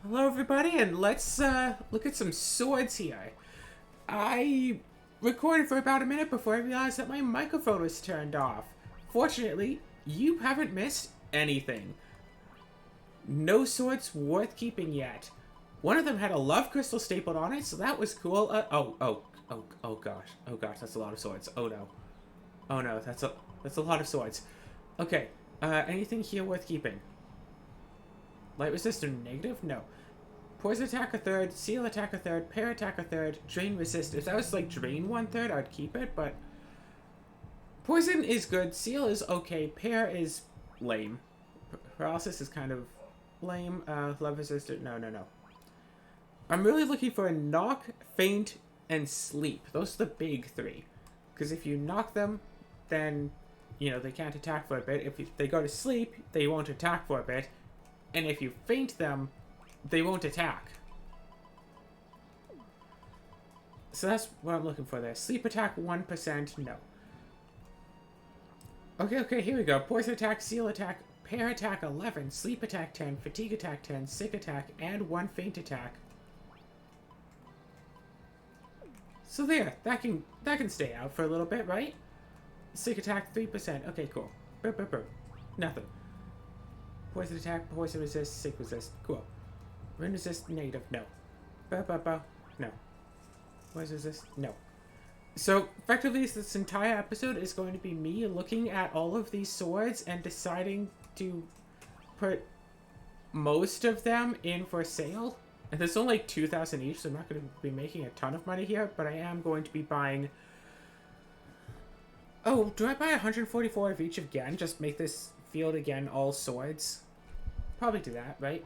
Hello everybody, and let's look at some swords here. I recorded for about a minute before I realized that my microphone was turned off. Fortunately, you haven't missed anything. No swords worth keeping yet. One of them had a love crystal stapled on it, so that was cool. Oh gosh, that's a lot of swords. Oh no. Oh no, that's a lot of swords. Okay, anything here worth keeping? Light resistant negative? No. Poison attack a third, seal attack a third, pair attack a third, drain resist. If that was like drain one third, I'd keep it, but poison is good, seal is okay, pair is lame. Paralysis is kind of lame. Love resistant, no. I'm really looking for a knock, faint, and sleep. Those are the big three. Because if you knock them, then, they can't attack for a bit. If they go to sleep, they won't attack for a bit. And if you faint them, they won't attack. So that's what I'm looking for there. Sleep attack 1%, no. Okay, here we go. Poison attack, seal attack, pair attack 11, sleep attack 10, fatigue attack 10, sick attack, and 1 faint attack. So there, that can stay out for a little bit, right? Sick attack 3%. Okay, cool. Nothing. Poison attack, poison resist, sick resist. Cool. Rune resist, negative, no. No. Poison resist, no. So, effectively, this entire episode is going to be me looking at all of these swords and deciding to put most of them in for sale. And there's only like 2,000 each, so I'm not going to be making a ton of money here, but I am going to be buying... Oh, do I buy 144 of each again? Just make this field again all swords? Probably do that, right?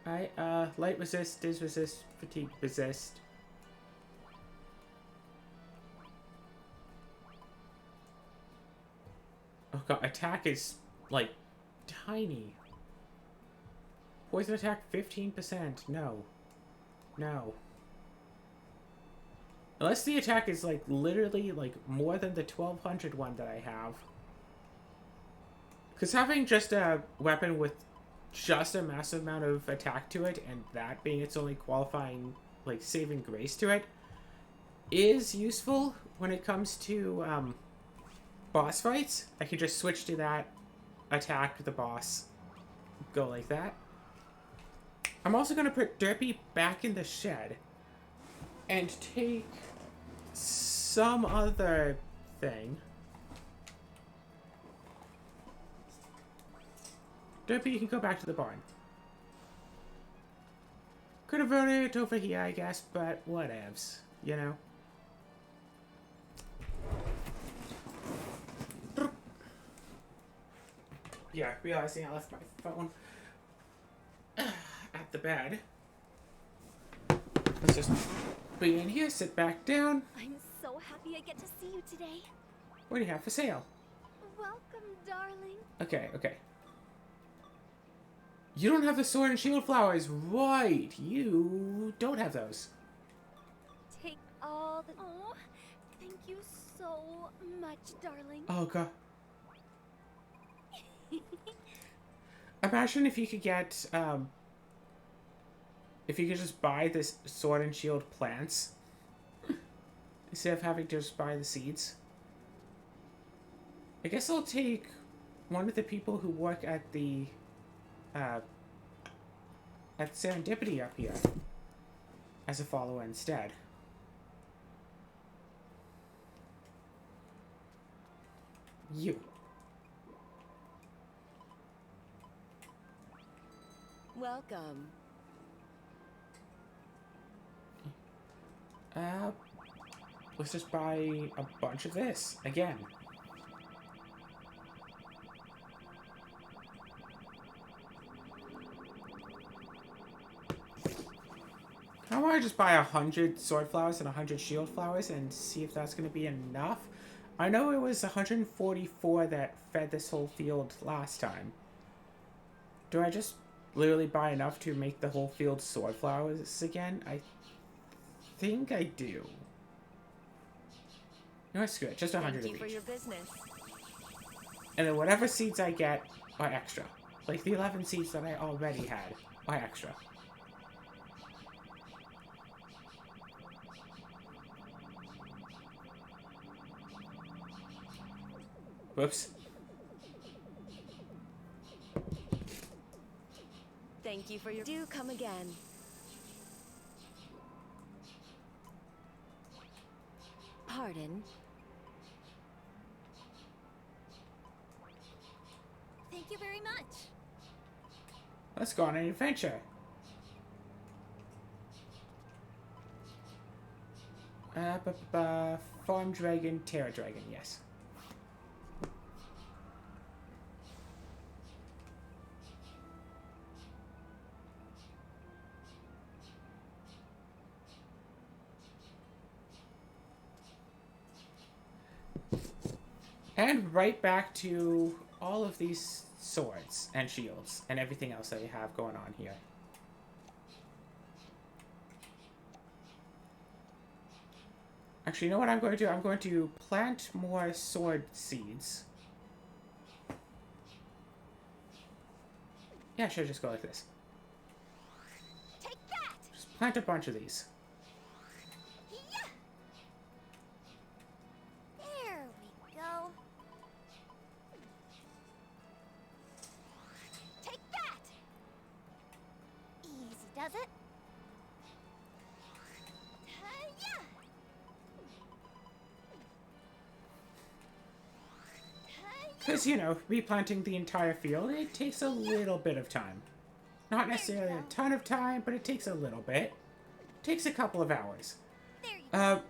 Alright, light resist, dis resist, fatigue resist. Oh god, attack is, like, tiny. Poison attack 15%. No. Unless the attack is, like, literally, like, more than the 1200 one that I have. Because having just a weapon with just a massive amount of attack to it, and that being its only qualifying, like, saving grace to it, is useful when it comes to, boss fights. I can just switch to that, attack the boss, go like that. I'm also going to put Derpy back in the shed and take some other thing. Derpy, you can go back to the barn. Could have run it over here, I guess, but whatevs, you know? Yeah, realizing I left my phone at the bed. Let's just be in here, sit back down. I'm so happy I get to see you today. What do you have for sale? Welcome, darling. Okay. You don't have the sword and shield flowers, right? You don't have those. Take all the... Oh, thank you so much, darling. Oh, God. Imagine if you could get, if you could just buy this sword and shield plants instead of having to just buy the seeds. I guess I'll take one of the people who work at the, at Serendipity up here as a follower instead. You. Welcome. Let's just buy a bunch of this again. How about I just buy 100 sword flowers and 100 shield flowers and see if that's going to be enough? I know it was 144 that fed this whole field last time. Do I just literally buy enough to make the whole field sword flowers again? I think I do. You know what, screw it. Just 100 of each. For your business. And then whatever seeds I get are extra. Like the 11 seeds that I already had. Or extra. Whoops. Thank you for your... Do come again. Pardon? Thank you very much. Let's go on an adventure. Farm Dragon, Terra Dragon, yes. And right back to all of these swords and shields and everything else that you have going on here. Actually, you know what I'm going to do? I'm going to plant more sword seeds. Yeah, sure, just go like this. Take that! Just plant a bunch of these. Yeah. There we go. Take that! Easy does it. Hi-ya! Because, you know, replanting the entire field, it takes a little bit of time. Not necessarily a ton of time, but it takes a little bit. It takes a couple of hours. There you go.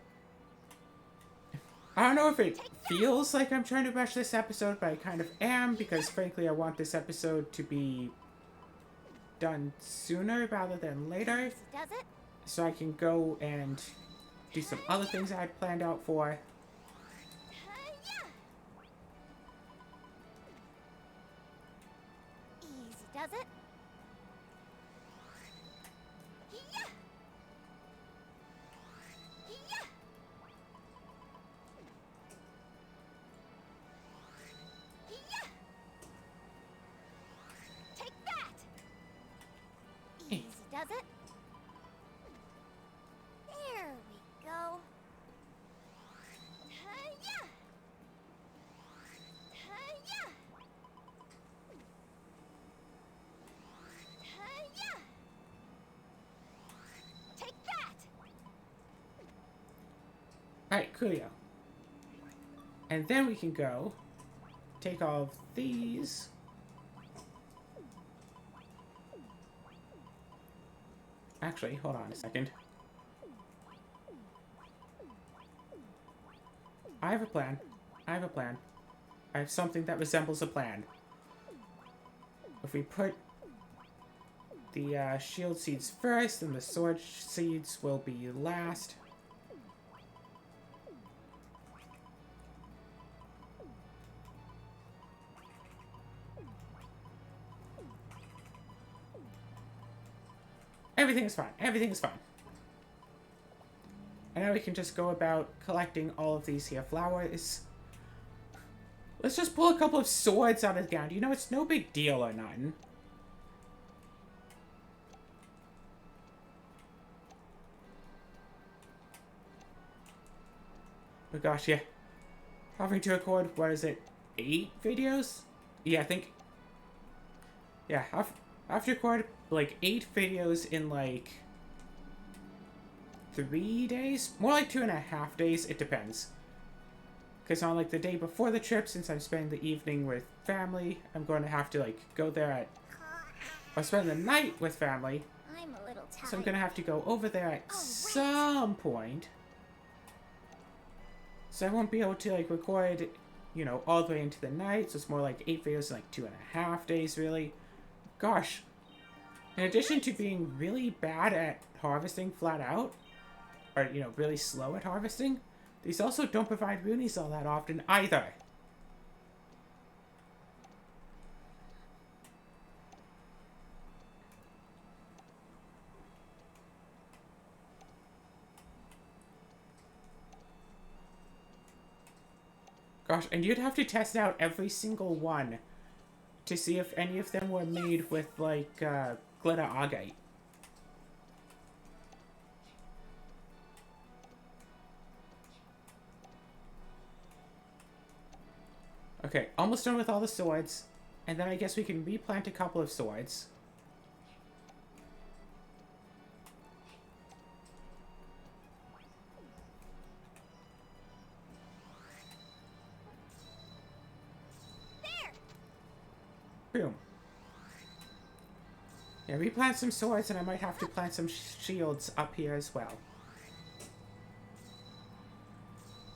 I don't know if it feels like I'm trying to rush this episode, but I kind of am, because frankly I want this episode to be done sooner rather than later, Easy does it. so I can go and do some other things I had planned out for. Hi-ya! Easy does it. Yeah. Yeah. Yeah. Take that. Easy does it. There we go. Hi-ya. Hi-ya. Hi-ya. Take that. Alright, coolio. And then we can go take all of these. Actually, hold on a second. I have a plan. I have a plan. I have something that resembles a plan. If we put the shield seeds first, and the sword seeds will be last. Everything is fine. Everything is fine. And now we can just go about collecting all of these here flowers. Let's just pull a couple of swords out of the ground. You know, it's no big deal or nothing. Oh gosh, yeah. Having to record, what is it, 8 videos? Yeah, I think... Yeah, I have to record, like, 8 videos in, like... 3 days? More like 2.5 days, it depends. Because on, like, the day before the trip, since I'm spending the evening with family, I'm going to have to, like, go there at... or spend the night with family. I'm a little tired. So I'm going to have to go over there at some point. So I won't be able to, like, record, you know, all the way into the night. So it's more like 8 videos in, like, 2.5 days, really. Gosh. In addition to being really bad at harvesting flat out, or, you know, really slow at harvesting, these also don't provide runes all that often either. Gosh, and you'd have to test out every single one to see if any of them were made with, like, glitter agate. Okay, almost done with all the swords. And then I guess we can replant a couple of swords. Boom. Yeah, replant some swords, and I might have to plant some shields up here as well.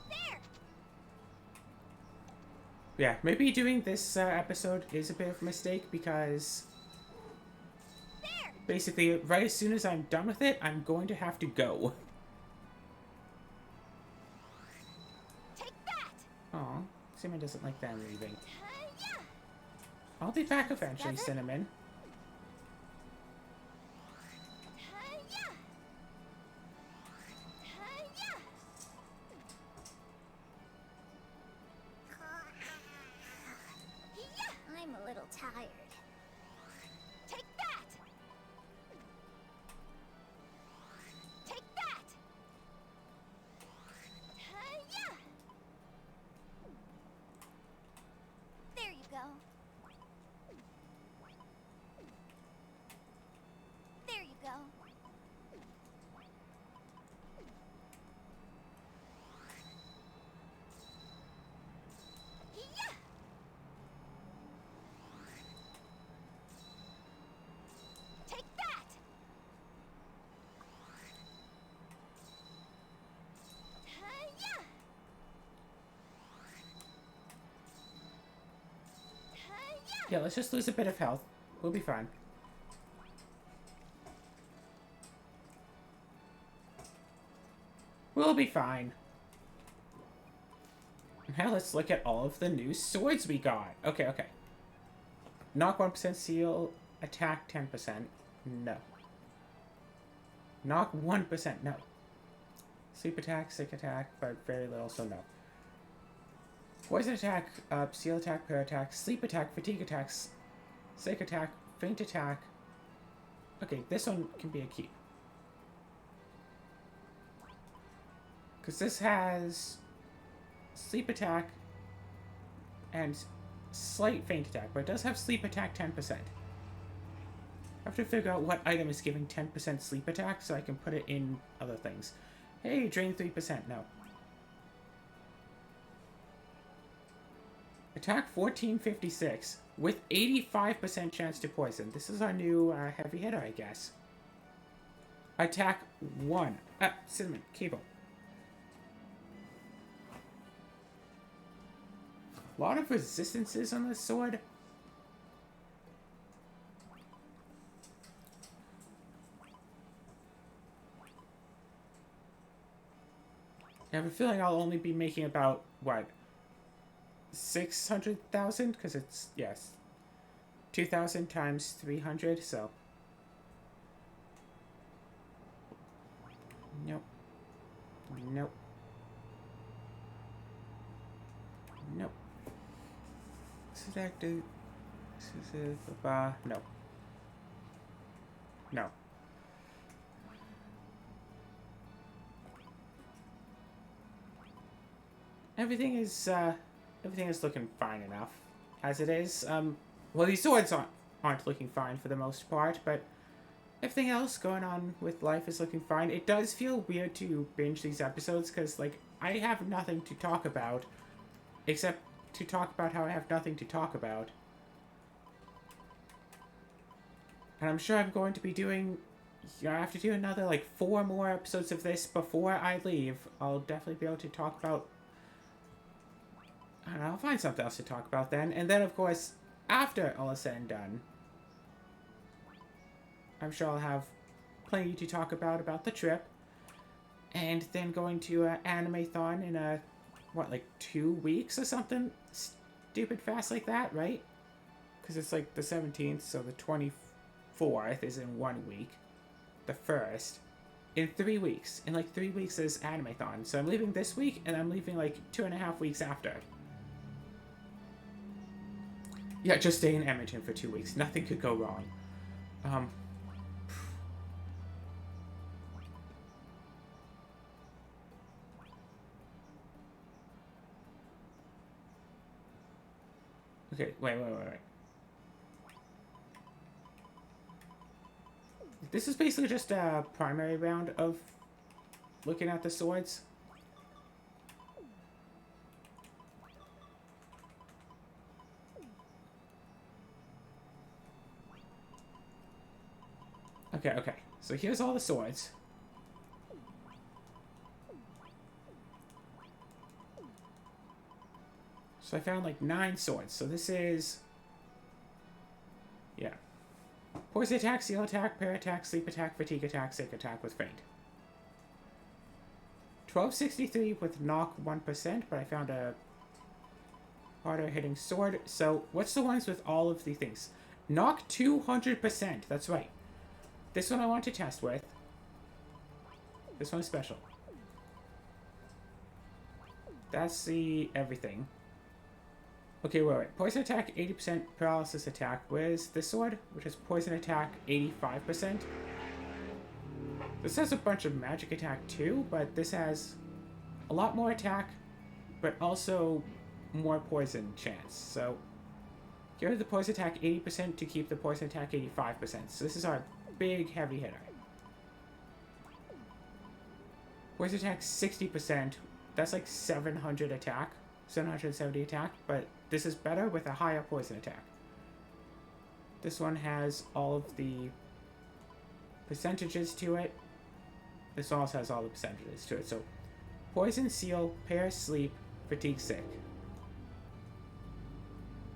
There. Yeah, maybe doing this episode is a bit of a mistake because There. basically right as soon as I'm done with it, I'm going to have to go. Take that. Aw, Cinnamon doesn't like them leaving. Hi-ya. I'll be back eventually, Does it? Cinnamon. Hi-ya. Hi-ya. Hi-ya. I'm a little tired. Take that. Take that. Hi-ya. There you go. There you go. Yeah. Take that. Hi-ya. Hi-ya. Yeah, let's just lose a bit of health. We'll be fine. We'll be fine. Now let's look at all of the new swords we got. Okay, okay. Knock 1% seal, attack 10%. No. Knock 1%, no. Sleep attack, sick attack, but very little, so no. Poison attack, seal attack, prayer attack, sleep attack, fatigue attacks, sick attack, faint attack. Okay, this one can be a keep. Because this has sleep attack and slight faint attack, but it does have sleep attack 10%. I have to figure out what item is giving 10% sleep attack so I can put it in other things. Hey, drain 3%, no. Attack 1456 with 85% chance to poison. This is our new heavy hitter, I guess. Attack 1. Cinnamon, cable. A lot of resistances on this sword. I have a feeling I'll only be making about, what, 600,000? Because it's, yes, 2,000 times 300, so. Nope. Nope. Nope. Selected. No. No. Everything is looking fine enough as it is. Well, these swords aren't looking fine for the most part, but everything else going on with life is looking fine. It does feel weird to binge these episodes because, like, I have nothing to talk about except to talk about how I have nothing to talk about. And I'm sure I'm going to be doing... I have to do another, like, 4 more episodes of this before I leave. I'll definitely be able to talk about... I don't know, I'll find something else to talk about then. And then, of course, after all is said and done, I'm sure I'll have plenty to talk about the trip. And then going to Anime-thon in what, like 2 weeks or something? Stupid fast like that, right? Because it's like the 17th, so the 24th is in 1 week. The 1st. In 3 weeks. In like 3 weeks is Anime-thon. So I'm leaving this week, and I'm leaving like 2.5 weeks after. Yeah, just stay in Edmonton for 2 weeks. Nothing could go wrong. Okay, wait. This is basically just a primary round of looking at the swords. Okay. So here's all the swords. So I found like 9 swords. So this is... yeah. Poison attack, seal attack, pair attack, sleep attack, fatigue attack, sick attack with feint. 1263 with knock 1%, but I found a harder hitting sword. So what's the ones with all of the things? Knock 200%. That's right. This one I want to test with. This one's special. That's the everything. Okay, wait. Poison attack, 80% paralysis attack. Where's this sword? Which is poison attack, 85%. This has a bunch of magic attack too, but this has a lot more attack, but also more poison chance. So, give it the poison attack 80% to keep the poison attack 85%. So this is our big heavy hitter. Poison attack 60%. That's like 700 attack. 770 attack, but this is better with a higher poison attack. This one has all of the percentages to it. This also has all the percentages to it. So, poison, seal, pair, sleep, fatigue, sick.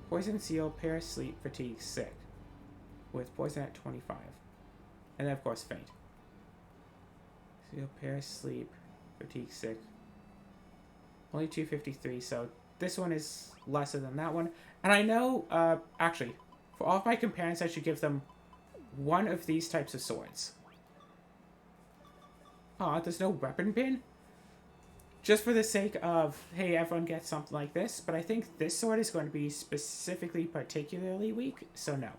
Poison, seal, pair, sleep, fatigue, sick. With poison at 25. And then, of course, faint. Seal, pair, sleep, fatigue, sick. Only 253, so this one is lesser than that one. And I know, actually, for all of my companions, I should give them one of these types of swords. There's no weapon bin? Just for the sake of, hey, everyone gets something like this. But I think this sword is going to be specifically particularly weak, so no.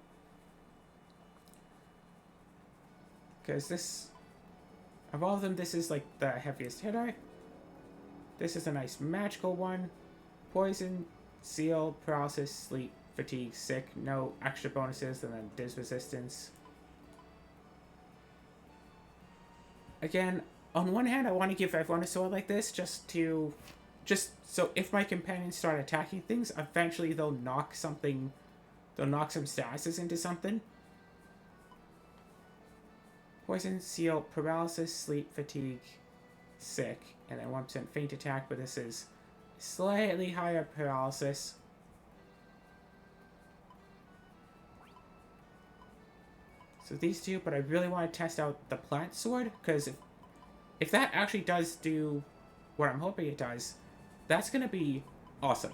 Because this, of all of them, this is like the heaviest hitter. This is a nice magical one. Poison, seal, paralysis, sleep, fatigue, sick. No extra bonuses, and then dis resistance. Again, on one hand, I want to give everyone a sword like this just so if my companions start attacking things, eventually they'll knock some statuses into something. Poison, seal, paralysis, sleep, fatigue, sick, and then 1% faint attack, but this is slightly higher paralysis. So these two, but I really want to test out the plant sword, because if that actually does do what I'm hoping it does, that's going to be awesome.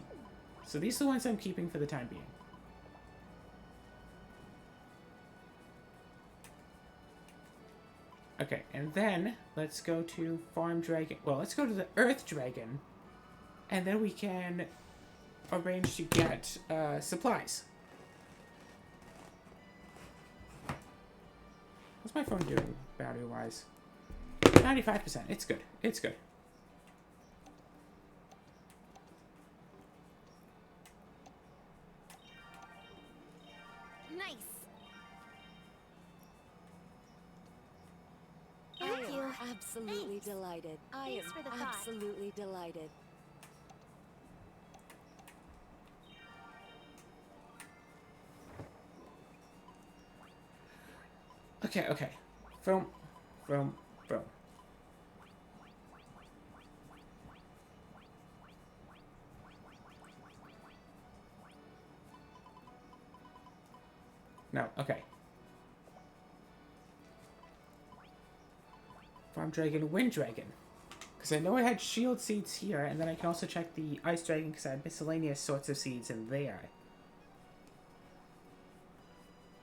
So these are the ones I'm keeping for the time being. Okay, and then let's go to Farm Dragon. Well, let's go to the Earth Dragon, and then we can arrange to get supplies. What's my phone doing battery-wise? 95%. It's good. It's good. Nice. I am absolutely delighted. I Thanks am for the thought. absolutely delighted. Okay. Boom. No, okay. Farm Dragon, Wind Dragon. Because I know I had shield seeds here, and then I can also check the Ice Dragon because I had miscellaneous sorts of seeds in there.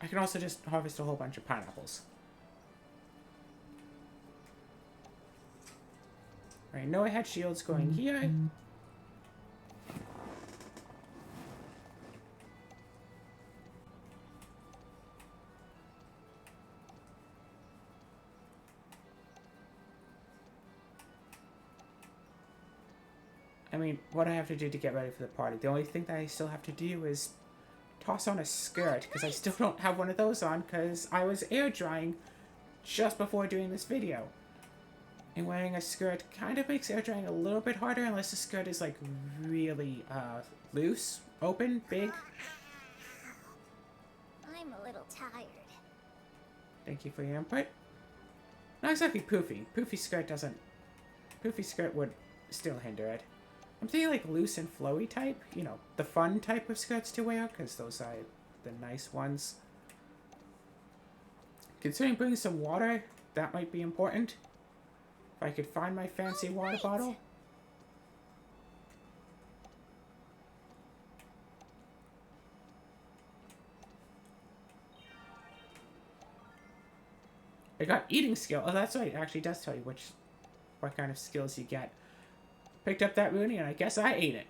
I can also just harvest a whole bunch of pineapples. I know I had shields going here. I mean, what I have to do to get ready for the party. The only thing that I still have to do is toss on a skirt, because I still don't have one of those on, because I was air drying just before doing this video. And wearing a skirt kind of makes air drying a little bit harder, unless the skirt is, like, really, loose, open, big. I'm a little tired. Thank you for your input. Not exactly poofy. Poofy skirt would still hinder it. I'm thinking like loose and flowy type, you know, the fun type of skirts to wear, because those are the nice ones. Considering bringing some water, that might be important. If I could find my fancy water bottle. I got eating skill. Oh, that's right. It actually does tell you what kind of skills you get. Picked up that Rune, and I guess I ate it.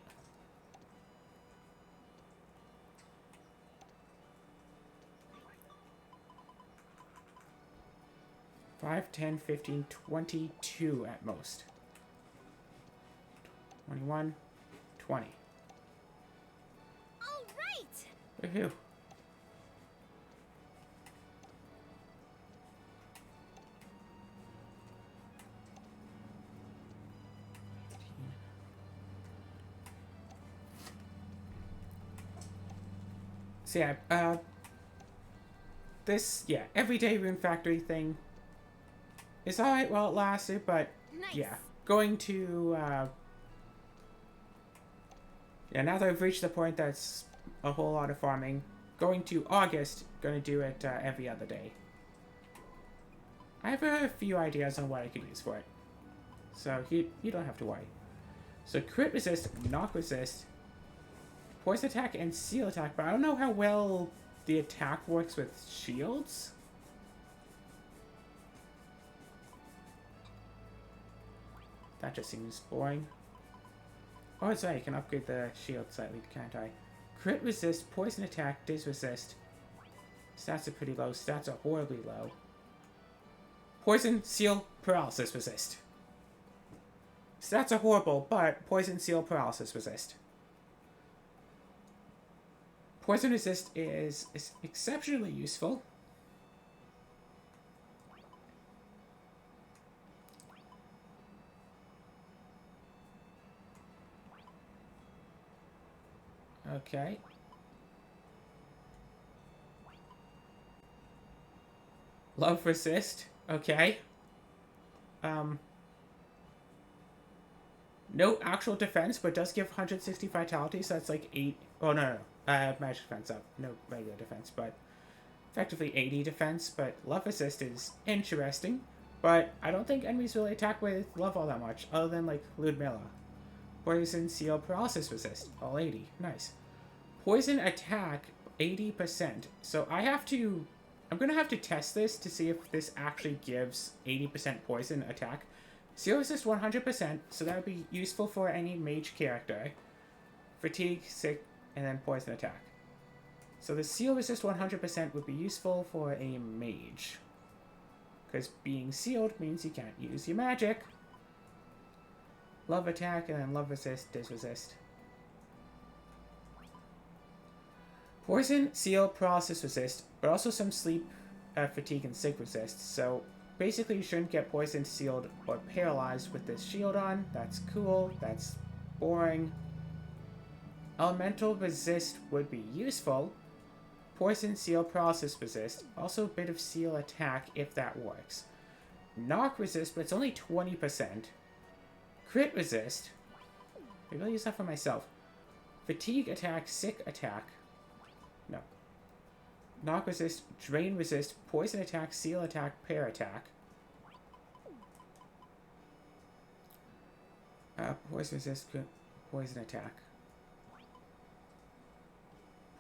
5, 10, 15, 22 at most. 21, 20. All right. Woohoo. So yeah, this, everyday Rune Factory thing is alright while it lasted, but Nice. yeah, going to, now that I've reached the point that's a whole lot of farming, going to August, gonna do it every other day. I have a few ideas on what I could use for it, so you don't have to worry. So crit resist, knock resist, poison attack, and seal attack, but I don't know how well the attack works with shields. That just seems boring. Oh, that's right, you can upgrade the shield slightly, can't I? Crit resist, poison attack, dis resist. Stats are pretty low, stats are horribly low. Poison, seal, paralysis resist. Stats are horrible, but poison, seal, paralysis resist. Poison resist is exceptionally useful. Okay. Love resist. Okay. No actual defense, but does give 160 vitality, so that's like 8. Oh, no. Magic defense up. No regular defense, but effectively 80 defense. But love resist is interesting, but I don't think enemies really attack with love all that much, other than like Ludmilla. Poison, seal, paralysis resist. All 80. Nice. Poison attack, 80%. So I'm going to have to test this to see if this actually gives 80% poison attack. Seal resist 100%, so that would be useful for any mage character. Fatigue, sick, and then poison attack. So the seal resist 100% would be useful for a mage. Because being sealed means you can't use your magic. Love attack, and then love resist, dis resist. Poison, seal, paralysis resist, but also some sleep, fatigue, and sick resist. So basically you shouldn't get poisoned, sealed, or paralyzed with this shield on. That's cool. That's boring. Elemental resist would be useful. Poison, seal, paralysis resist. Also a bit of seal attack if that works. Knock resist, but it's only 20%. Crit resist. Maybe I'll use that for myself. Fatigue attack, sick attack. No. Knock resist, drain resist, poison attack, seal attack, pair attack. Poison resist, poison attack.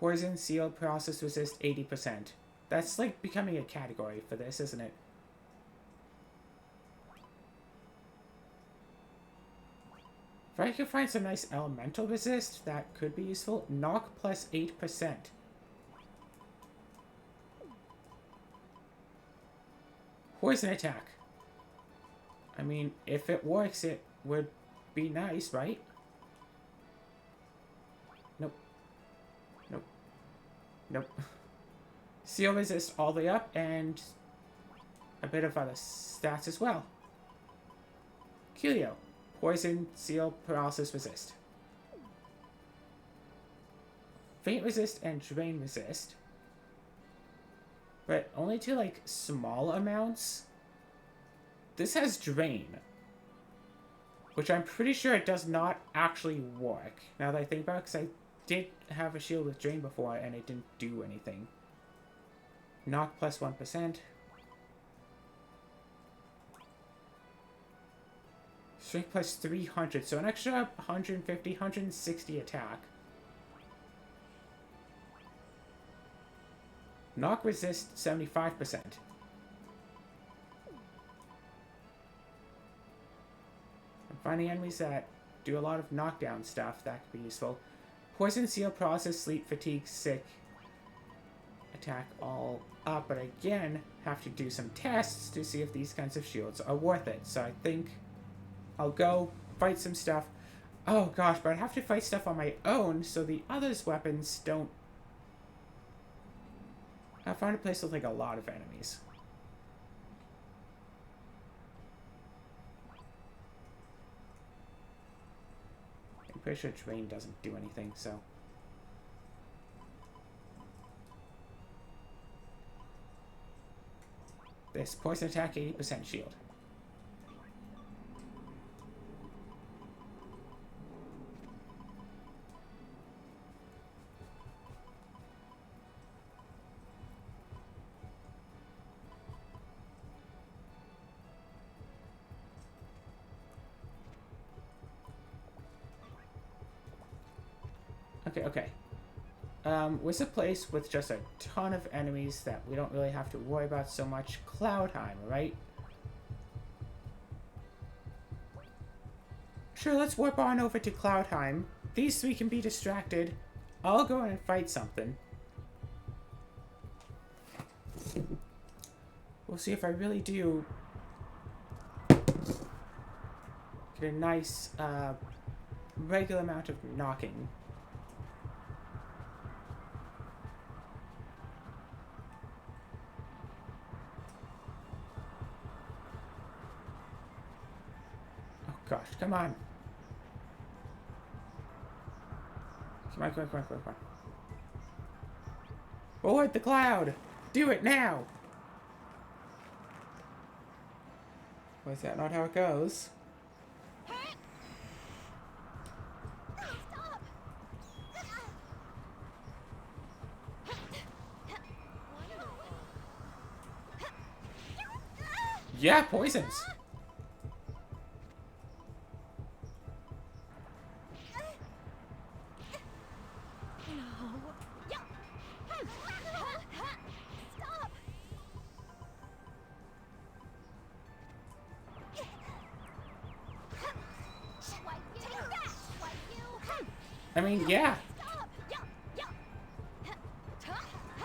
Poison, seal, paralysis resist, 80%. That's like becoming a category for this, isn't it? If I could find some nice elemental resist, that could be useful. Knock plus 8%. Poison attack. I mean, if it works, it would be nice, right? Nope. Seal resist all the way up, and a bit of other stats as well. Coolio. Poison, seal, paralysis resist. Faint resist and drain resist. But only to, like, small amounts. This has drain. Which I'm pretty sure it does not actually work. Now that I think about it, because I did have a shield with drain before, and it didn't do anything. Knock plus 1%. Strength plus 300, so an extra 150, 160 attack. Knock resist 75%. I'm finding enemies that do a lot of knockdown stuff that could be useful. Poison, seal, paralysis, sleep, fatigue, sick. Attack all up, but again, have to do some tests to see if these kinds of shields are worth it. So I think I'll go fight some stuff. Oh gosh, but I'd have to fight stuff on my own, so the others' weapons don't... I found a place with, like, a lot of enemies. I'm pretty sure drain doesn't do anything, so... This poison attack, 80% shield. Okay. What's a place with just a ton of enemies that we don't really have to worry about so much? Cloudheim, right? Sure, let's warp on over to Cloudheim. These three can be distracted. I'll go in and fight something. We'll see if I really do get a nice, regular amount of knocking. Gosh, come on. Come on. Forward the cloud! Do it now! Was that not how it goes? Yeah, poisons! I mean, yeah.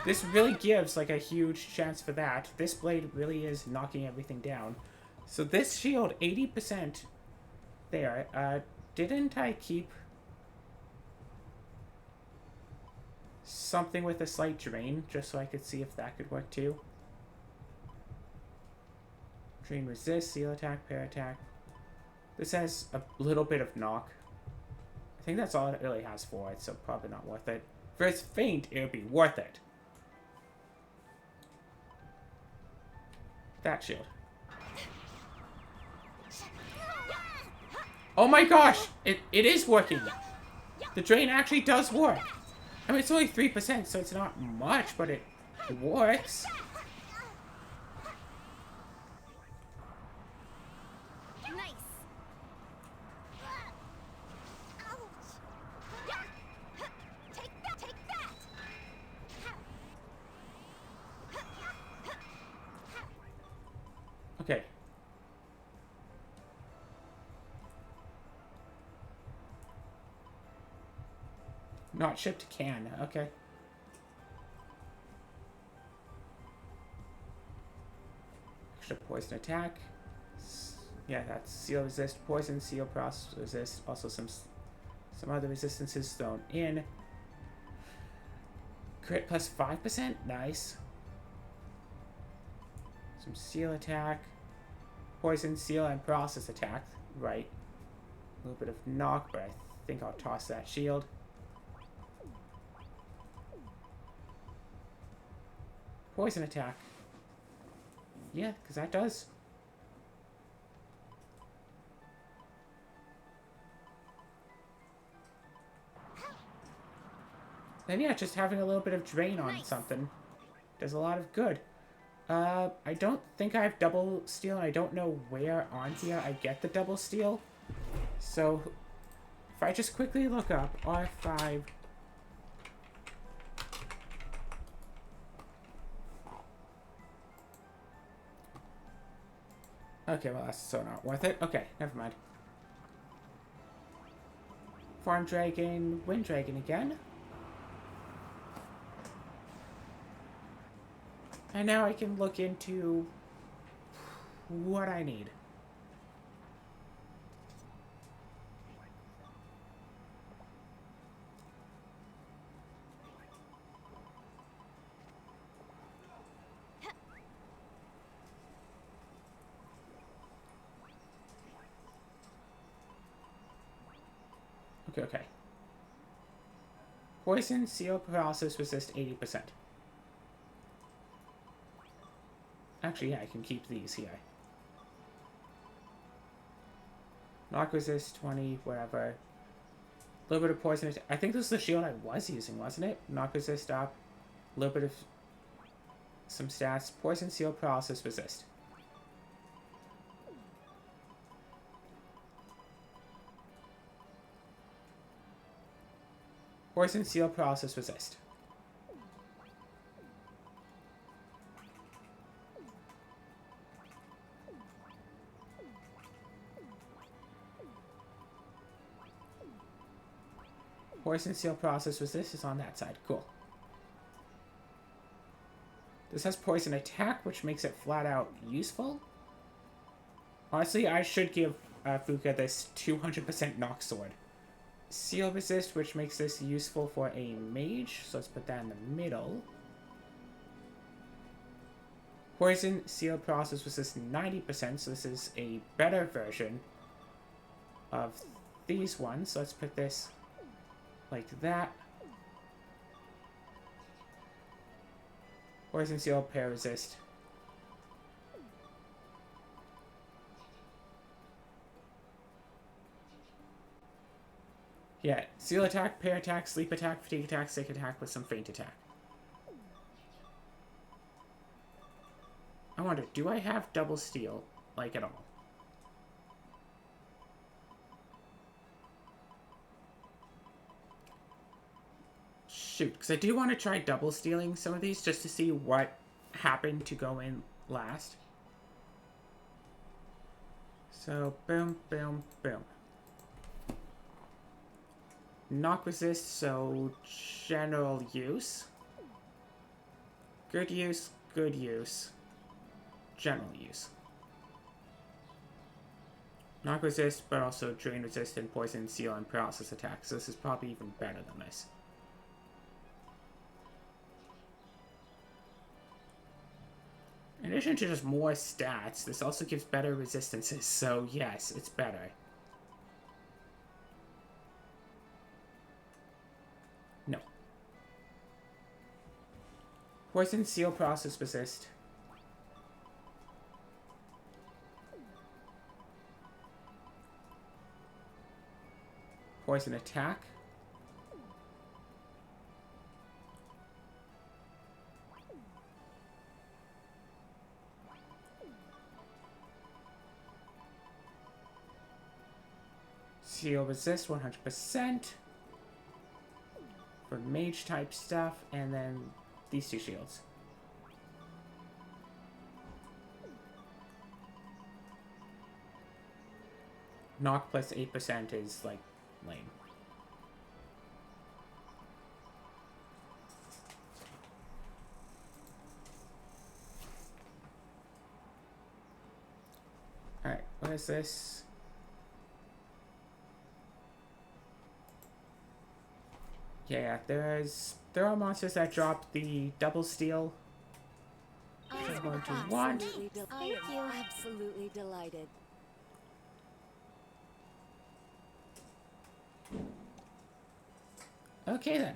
This really gives, like, a huge chance for that. This blade really is knocking everything down. So this shield, 80% there. Didn't I keep something with a slight drain, just so I could see if that could work too? Drain resist, seal attack, pair attack. This has a little bit of knock. I think that's all it really has for it, so probably not worth it. For its faint, it would be worth it. That shield. Oh my gosh! It is working! The drain actually does work! I mean, it's only 3%, so it's not much, but it works. Okay. Not shipped can. Okay. Extra poison attack. Yeah, that's seal resist, poison, seal, process resist. Also some other resistances thrown in. Crit plus 5%? Nice. Some seal attack. Poison, seal, and process attack. Right. A little bit of knock, but I think I'll toss that shield. Poison attack. Yeah, because that does. Then yeah, just having a little bit of drain on something does a lot of good. I don't think I have double steal, and I don't know where on here I get the double steal. So, if I just quickly look up R5... Okay, well, that's so not worth it. Okay, never mind. Farm Dragon, Wind Dragon again. And now I can look into what I need. Okay. Poison, seal, paralysis, resist 80%. Actually, yeah, I can keep these here. Knock resist 20, whatever. A little bit of poison. I think this is the shield I was using, wasn't it? Knock resist up. A little bit of some stats. Poison, seal, paralysis, resist. Poison, seal, paralysis, resist. Poison, seal, paralysis, resist is on that side. Cool. This has poison attack, which makes it flat out useful. Honestly, I should give Fuka this 200% knock sword. Seal resist, which makes this useful for a mage. So let's put that in the middle. Poison, seal, paralysis resist 90%. So this is a better version of these ones. So let's put this like that. Poison, seal, pair resist. Yeah, seal attack, pair attack, sleep attack, fatigue attack, sick attack with some faint attack. I wonder, do I have double steal, like, at all? Shoot, because I do want to try double stealing some of these just to see what happened to go in last. So, boom, boom, boom. Knock resist, so general use. Good use, good use. General use. Knock resist, but also drain resist and poison, seal, and paralysis attack. So this is probably even better than this. In addition to just more stats, this also gives better resistances, so yes, it's better. No. Poison, seal, paralysis, resist. Poison attack. Seal resist 100% for mage type stuff, and then these two shields. Knock plus 8% is like lame. Alright, what is this? Yeah, there are monsters that drop the double steel. I I'm am going to want. absolutely delighted. Okay then.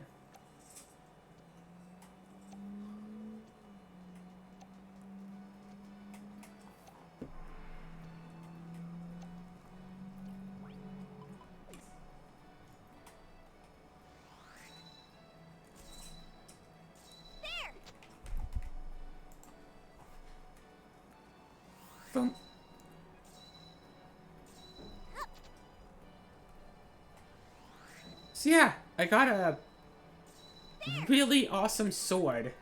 Boom. So yeah, I got a really awesome sword.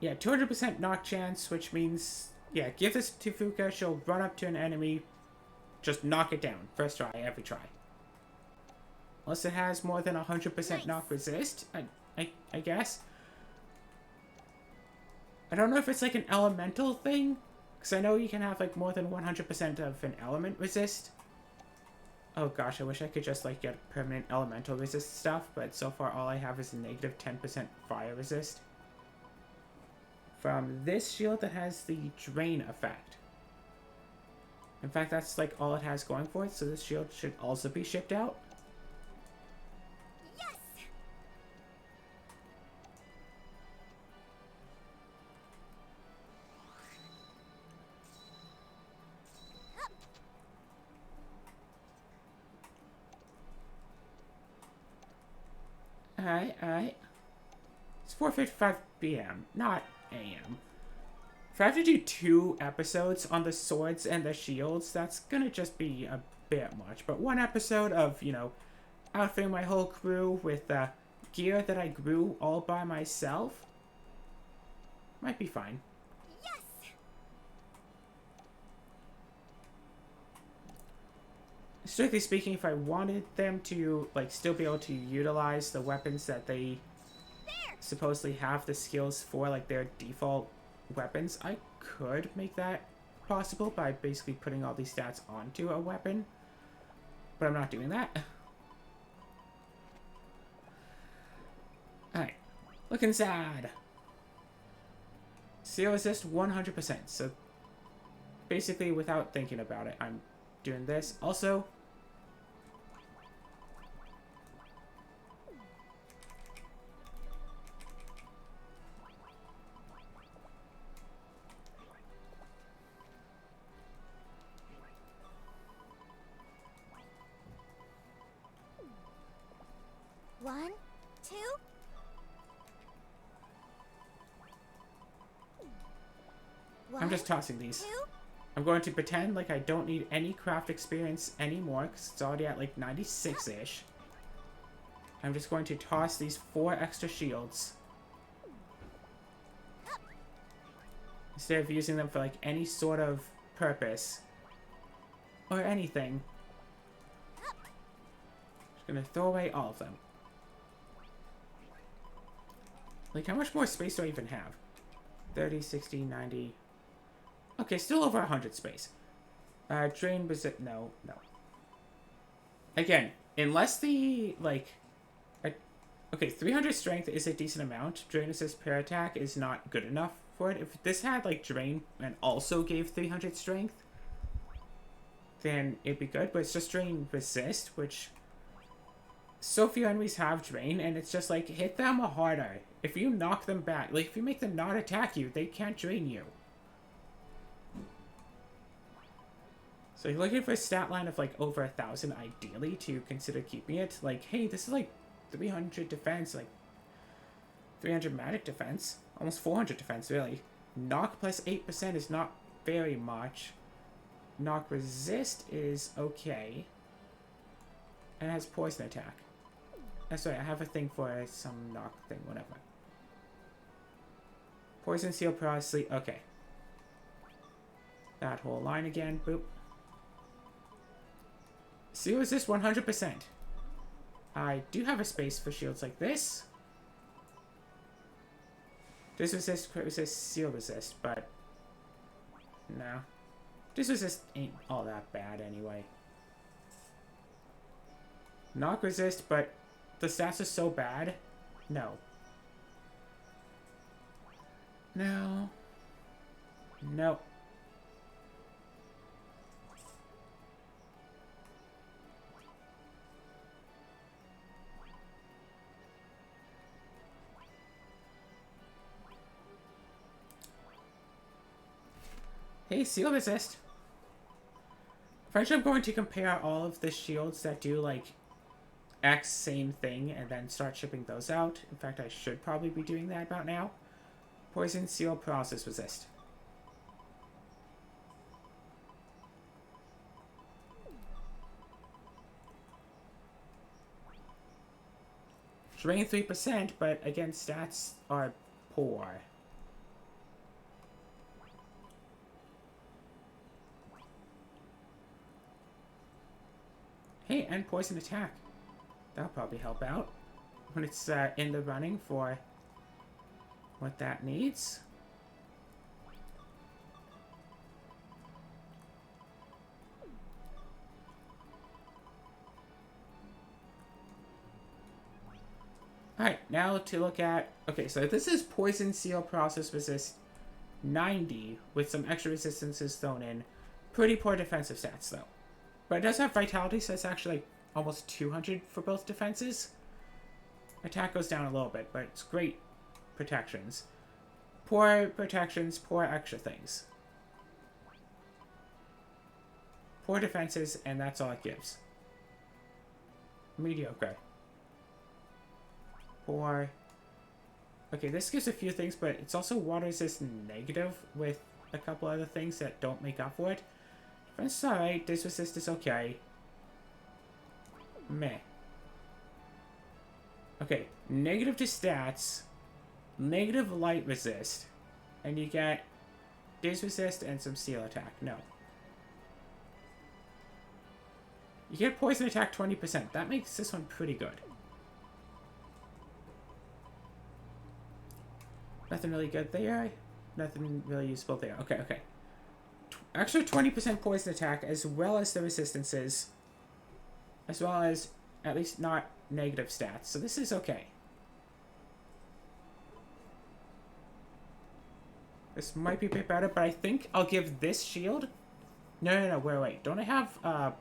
Yeah, 200% knock chance, which means, yeah, give this to Fuka, she'll run up to an enemy, just knock it down. First try, every try. Unless it has more than 100% knock resist, I guess. I don't know if it's like an elemental thing, because I know you can have like more than 100% of an element resist. Oh gosh, I wish I could just like get permanent elemental resist stuff, but so far all I have is a negative 10% fire resist. From this shield that has the drain effect. In fact, that's like all it has going for it, so this shield should also be shipped out. Yes! Alright. It's 4:55 p.m., not a.m. If I have to do 2 episodes on the swords and the shields, that's gonna just be a bit much. But 1 episode of, you know, outfitting my whole crew with gear that I grew all by myself might be fine. Yes! Strictly speaking, if I wanted them to, like, still be able to utilize the weapons that they supposedly have the skills for, like, their default weapons, I could make that possible by basically putting all these stats onto a weapon. But I'm not doing that. Alright. Looking sad. Seal resist 100%. So basically, without thinking about it, I'm doing this. Also, One, two. I'm just tossing these. Two. I'm going to pretend like I don't need any craft experience anymore, because it's already at like 96-ish. I'm just going to toss these 4 extra shields. Instead of using them for like any sort of purpose. Or anything. Just gonna throw away all of them. Like, how much more space do I even have? 30, 60, 90... Okay, still over 100 space. Drain resist... No. Again, unless the, like... okay, 300 strength is a decent amount. Drain resist per attack is not good enough for it. If this had, like, drain and also gave 300 strength, then it'd be good. But it's just drain resist, which... so few enemies have drain, and it's just like, hit them harder. If you knock them back, like, if you make them not attack you, they can't drain you. So you're looking for a stat line of like over 1,000 ideally to consider keeping it. Like, hey, this is like 300 defense, like 300 magic defense, almost 400 defense really. Knock plus 8% is not very much. Knock resist is okay. And it has poison attack. That's right, I have a thing for some knock thing, whatever. Poison seal paralysis, okay. That whole line again, boop. Seal resist 100%. I do have a space for shields like this. This resist, crit resist, seal resist, but no. This resist ain't all that bad anyway. Knock resist, but the stats are so bad. No. No. No. Hey, seal resist. First, I'm going to compare all of the shields that do, like, X same thing and then start shipping those out. In fact, I should probably be doing that about now. Poison, seal, paralysis, resist. Drain 3%, but again, stats are poor. Hey, and poison attack. That'll probably help out when it's in the running for what that needs. Alright, now to look at... Okay, so this is Poison, Seal, Process, Resist 90 with some extra resistances thrown in. Pretty poor defensive stats, though. But it does have Vitality, so it's actually like almost 200 for both defenses. Attack goes down a little bit, but it's great protections. Poor protections, poor extra things. Poor defenses, and that's all it gives. Mediocre. Poor. Okay, this gives a few things, but it's also water resist negative with a couple other things that don't make up for it. Defense is alright, this resist is okay. Meh. Okay, negative to stats, negative light resist, and you get dis resist and some seal attack. No. You get poison attack 20%. That makes this one pretty good. Nothing really good there. Nothing really useful there. Okay, okay. Extra 20% poison attack, as well as the resistances, as well as at least not negative stats. So this is okay. This might be a bit better, but I think I'll give this shield... No, wait. Don't I have,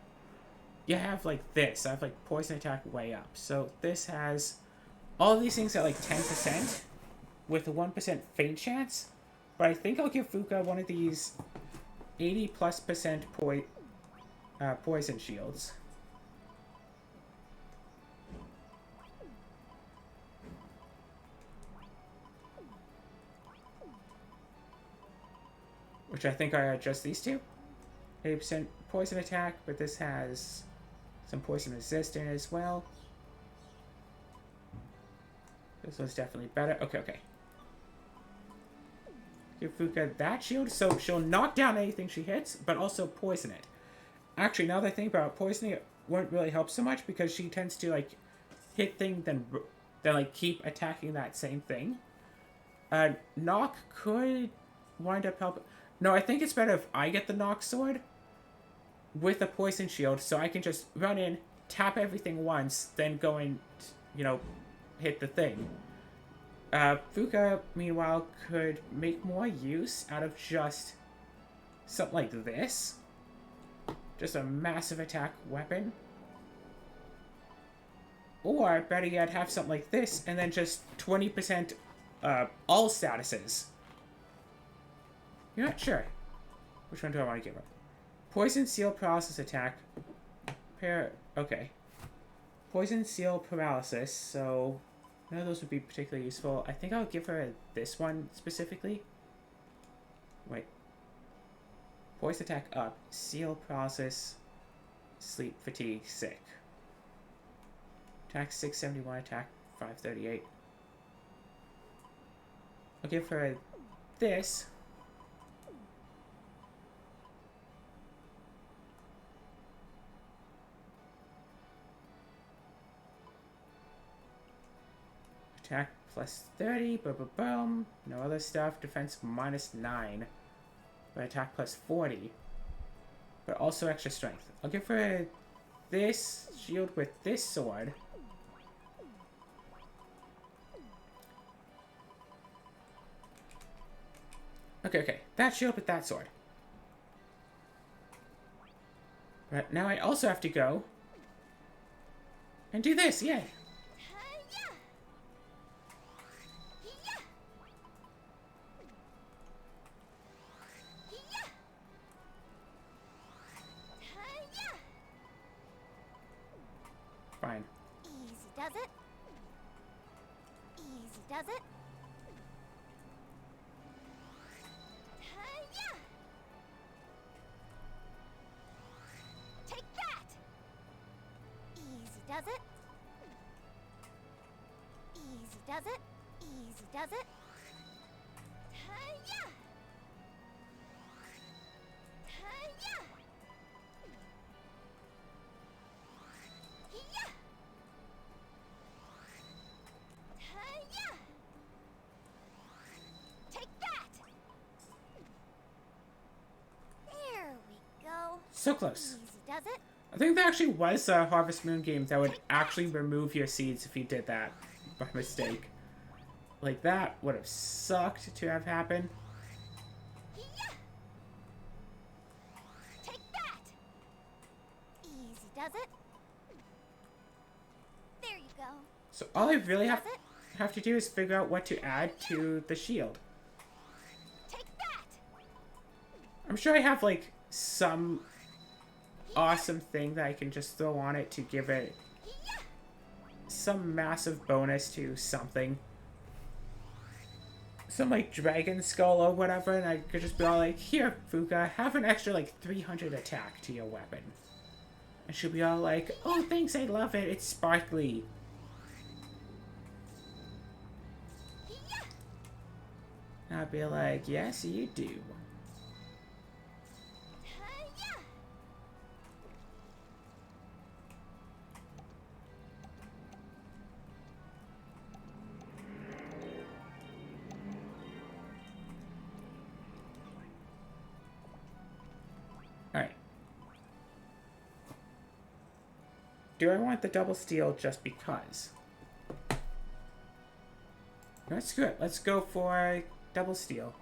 you have, like, this. I have, like, poison attack way up. So this has all of these things at, like, 10%. With a 1% faint chance. But I think I'll give Fuka one of these 80+% poison shields. Which I think are just these two. 80% poison attack, but this has some poison resist in it as well. This one's definitely better. Okay. Give Fuka that shield, so she'll knock down anything she hits, but also poison it. Actually, now that I think about it, poisoning it won't really help so much because she tends to, like, hit things, then like, keep attacking that same thing. Knock could wind up helping. No, I think it's better if I get the knock sword with a poison shield, so I can just run in, tap everything once, then go and, you know, hit the thing. Fuka, meanwhile, could make more use out of just something like this. Just a massive attack weapon. Or, better yet, have something like this, and then just 20% all statuses. You're not sure. Which one do I want to give her? Poison, Seal, Paralysis attack. Okay. Poison, Seal, Paralysis, so... none of those would be particularly useful. I think I'll give her this one specifically. Wait. Poison attack up. Seal, paralysis, sleep, fatigue, sick. Attack 671, attack 538. I'll give her this. Attack plus 30, boom. No other stuff. Defense minus 9. But attack plus 40. But also extra strength. I'll give her this shield with this sword. Okay, okay. That shield with that sword. But now I also have to go and do this. Yay. Fine. Easy does it. Easy does it. Hi-ya! Take that. Easy does it. Easy does it. Easy does it. Hi-ya! Hi-ya! Hi-ya! Hi-ya! Take that! There we go. So close. Easy does it. I think there actually was a Harvest Moon game that would actually remove your seeds if you did that by mistake. Like, that would have sucked to have happened. Hi-ya! Take that! Easy does it. There you go. So all I really Does it? have to do is figure out what to add to the shield. Take that! I'm sure I have, like, some awesome thing that I can just throw on it to give it Hi-ya! some massive bonus to something. Some, like, dragon skull or whatever, and I could just be all like, here, Fuka, have an extra, like, 300 attack to your weapon. And she'll be all like, oh, thanks, I love it, it's sparkly. Hi-ya! And I'll be like, yes, you do. Hi-ya! Alright. Do I want the double steel just because? Let's screw it. Let's go for double steel.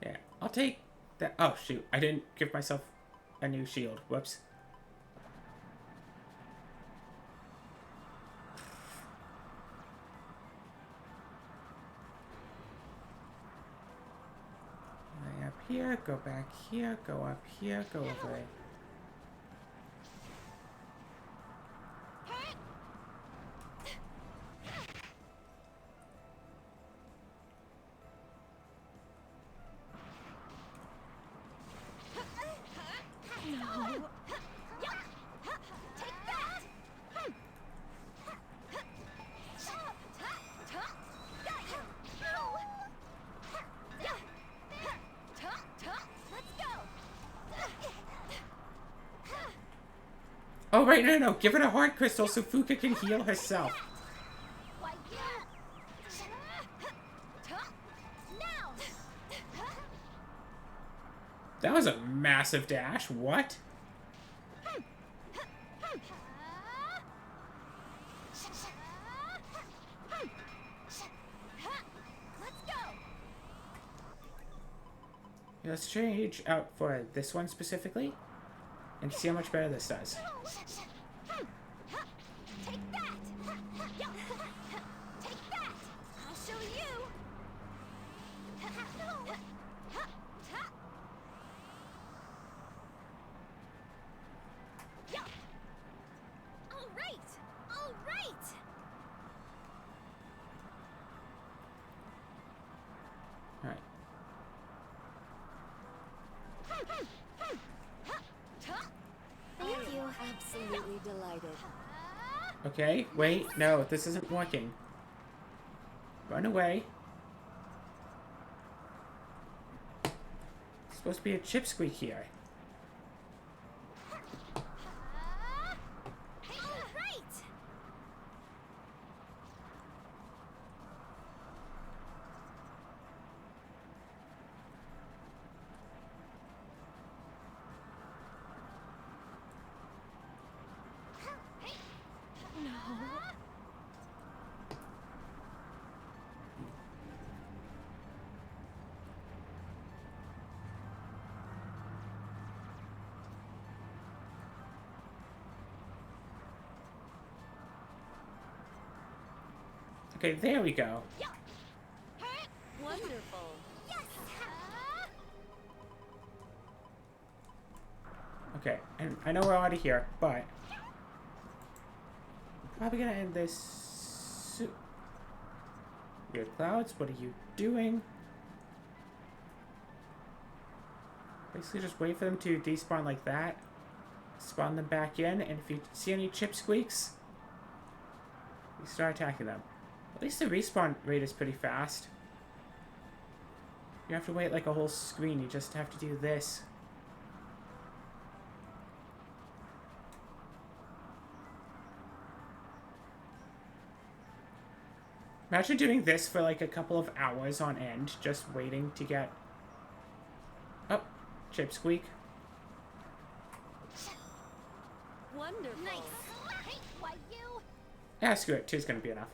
Yeah, I'll take that. Oh, shoot. I didn't give myself a new shield. Whoops. Up here, go back here, go up here, go over it. Oh, right, no, no, give it a heart crystal so Fuka can heal herself. That was a massive dash. What? Let's change out for this one specifically and see how much better this does. Take that! Take that! I'll show you! All right! All right! All right. Thank you. Absolutely delighted. Okay, wait, no, this isn't working. Run away. It's supposed to be a chipsqueak here. All right! Okay, there we go. Wonderful. Okay, and I know we're out of here, but probably gonna end this soon. Weird clouds, what are you doing? Basically just wait for them to despawn like that. Spawn them back in, and if you see any chip squeaks, you start attacking them. At least the respawn rate is pretty fast. You have to wait like a whole screen, you just have to do this. Imagine doing this for like a couple of hours on end, just waiting to get... Oh, chip squeak. Wonderful. Nice. Why you? Yeah, screw it. 2's gonna be enough.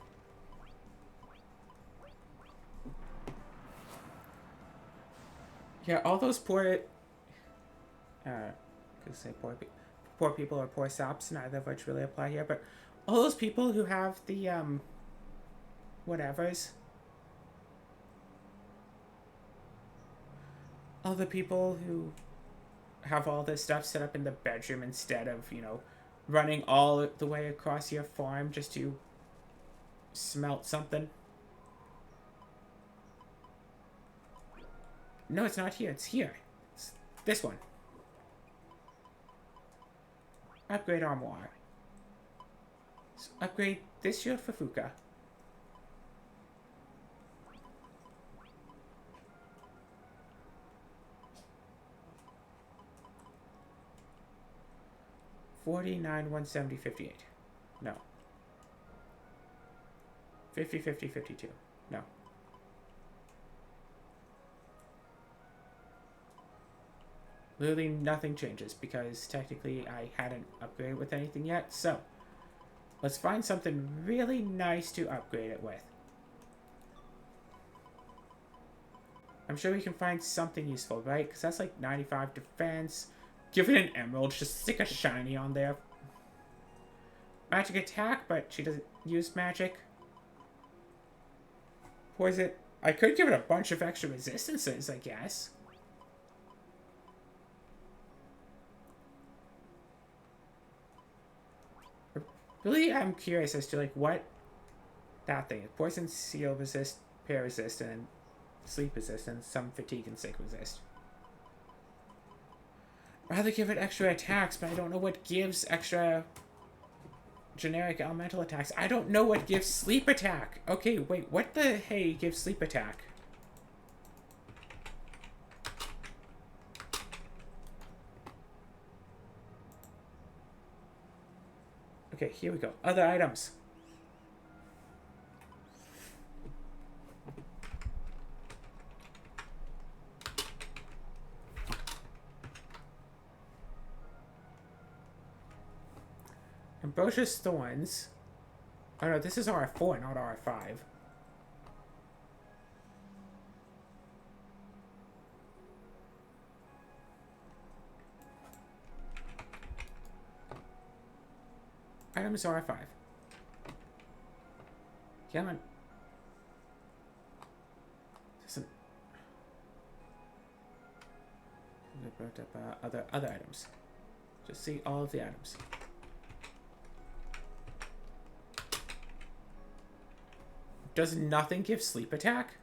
Yeah, all those poor... could say poor people or poor saps, neither of which really apply here, but all those people who have the, whatevers. All the people who have all this stuff set up in the bedroom instead of, you know, running all the way across your farm just to smelt something. No, it's not here. It's here. It's this one. Upgrade armoire. So upgrade this shield for Fuka. $49, $170, $58. No. $50, $50, $52. No. Literally nothing changes because technically I hadn't upgraded with anything yet. So, let's find something really nice to upgrade it with. I'm sure we can find something useful, right? Because that's like 95 defense. Give it an emerald, just stick a shiny on there. Magic attack, but she doesn't use magic. Poison. I could give it a bunch of extra resistances, I guess. Really, I'm curious as to like what that thing is. Poison, seal resist, pair resist, and sleep resist, and some fatigue and sick resist. Rather give it extra attacks, but I don't know what gives extra generic elemental attacks. I don't know what gives sleep attack. Okay, wait, what the hey gives sleep attack? Okay, here we go. Other items. Ambrosius Thorns. Oh no, this is R4, not R5. Items R5. Come on. Doesn't... Other items. Just see all of the items. Does nothing give sleep attack?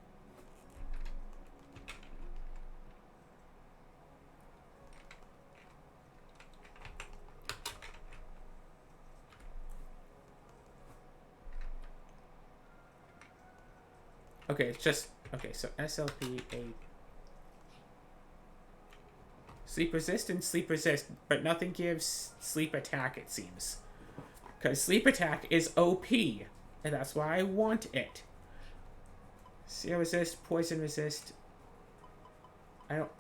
Okay, it's just... Okay, so SLP, a... Sleep resist and sleep resist, but nothing gives sleep attack, it seems. Because sleep attack is OP, and that's why I want it. Seal resist, poison resist. I don't...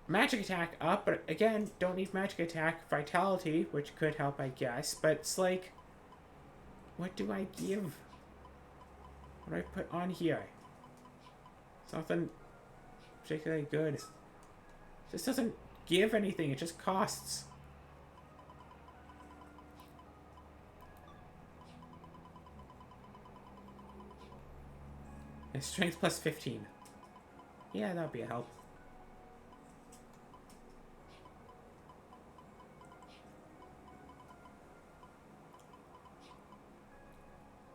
Magic attack up, but again, don't need magic attack. Vitality, which could help, I guess, but it's like... What do I give? What do I put on here? Something particularly good. This doesn't give anything, it just costs. And strength plus 15. Yeah, that would be a help.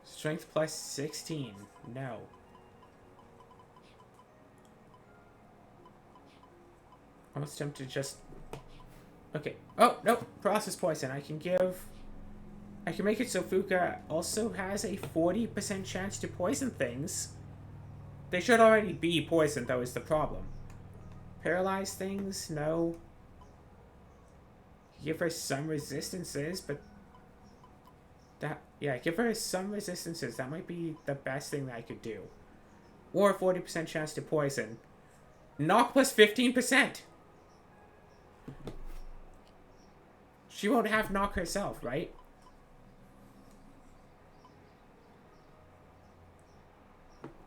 Strength plus 16. No. I want them to just... Okay. Oh, no. Process poison. I can make it so Fuka also has a 40% chance to poison things. They should already be poisoned, though, is the problem. Paralyze things? No. Give her some resistances, but... Yeah, give her some resistances. That might be the best thing that I could do. Or a 40% chance to poison. Knock plus 15%! She won't have knock herself, right?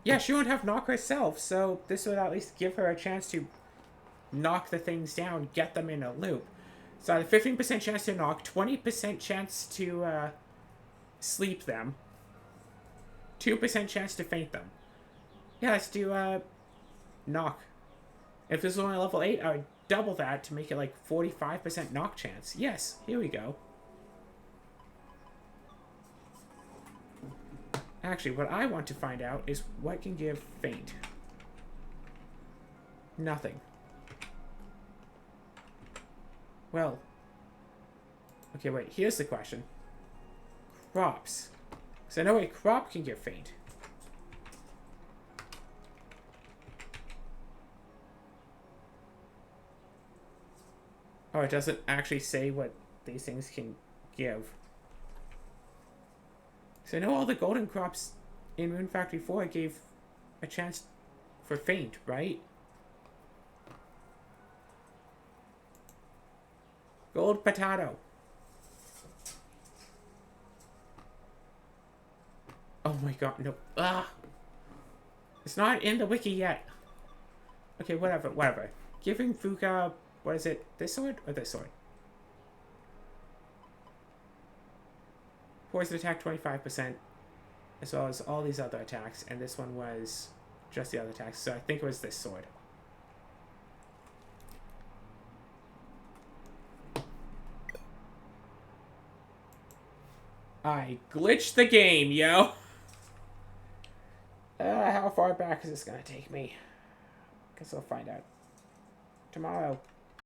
Yeah, she won't have knock herself, so this would at least give her a chance to knock the things down, get them in a loop. So the 15% chance to knock, 20% chance to sleep them, 2% chance to faint them. Yeah, let's do knock. If this was only level 8, I would double that to make it like 45% knock chance. Yes, here we go. Actually, what I want to find out is what can give faint. Nothing. Well. Okay, wait. Here's the question. Crops. Because I know a crop can give faint. Oh, it doesn't actually say what these things can give. So I know all the golden crops in Rune Factory 4 gave a chance for faint, right? Gold potato. Oh my god, no. Ah! It's not in the wiki yet. Okay, whatever. Giving Fuka, what is it? This sword or this sword? Poison attack 25%, as well as all these other attacks, and this one was just the other attacks, so I think it was this sword. I glitched the game, yo! How far back is this gonna take me? Guess I'll find out tomorrow.